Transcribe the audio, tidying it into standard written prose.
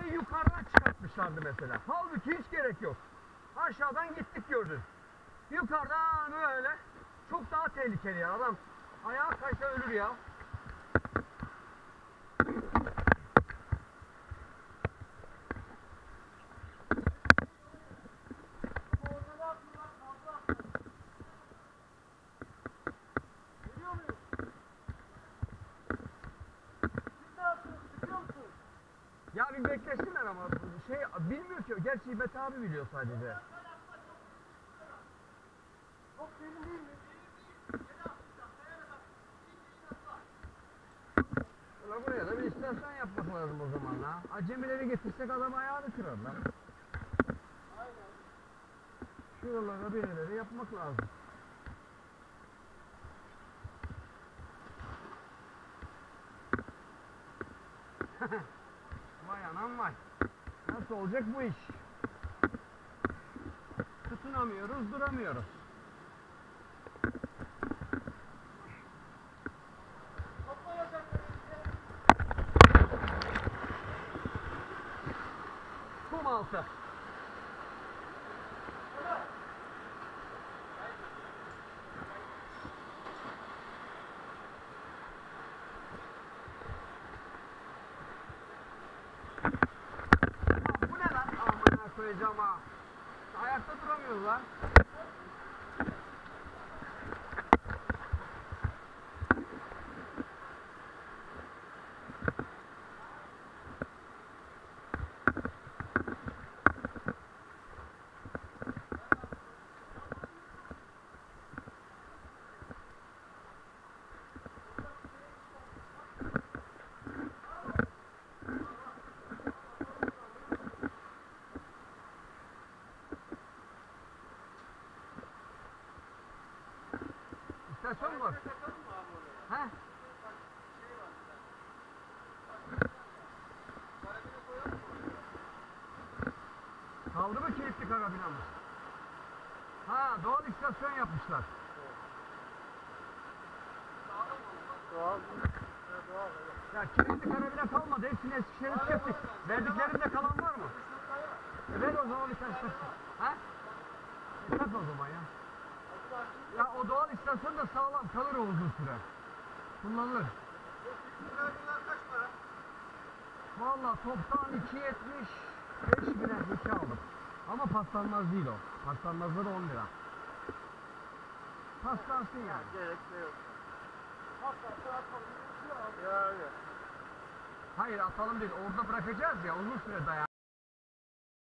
arabayı yukarıdan çıkartmışlardı mesela. Halbuki hiç gerek yok. Aşağıdan gittik gördün. Yukarıdan böyle çok daha tehlikeli ya. Adam ayağa kaysa ölür ya. Ya bir beklesinler ama bilmiyor ki. Gerçi Hikmet abi biliyor sadece. Ulan buraya da bir istasyon yapmak lazım o zaman ha. Acemileri getirsek adam ayağını kırar lan. Şuralara bir yerleri yapmak lazım. Vay anam vay. Nasıl olacak bu iş? Tutunamıyoruz, duramıyoruz. Kum altı. Bu ne lan? Amına koyacağım ha. Ayakta duramıyoruz lan. İstasyon var. He? Kaldı mı kilitli karabinamız? Ha, doğal istasyon yapmışlar. Doğal. Ya kilitli karabina kalmadı. Hepsini Eskişehir'e tükettik. Verdiklerinde kalan var mı? Ver o zaman bir tane istasyon. Ha? Tak o zaman ya. Ya o doğal istasyon da sağlam kalır o uzun süre. Kullanılır. Valla toptan 2.75 bile bir aldım. Ama paslanmaz değil o. Paslanmazda da 10 lira. Paslansın yani. Gerek de yok. Yani. Hayır atalım değil. Orada bırakacağız ya uzun süre dayan.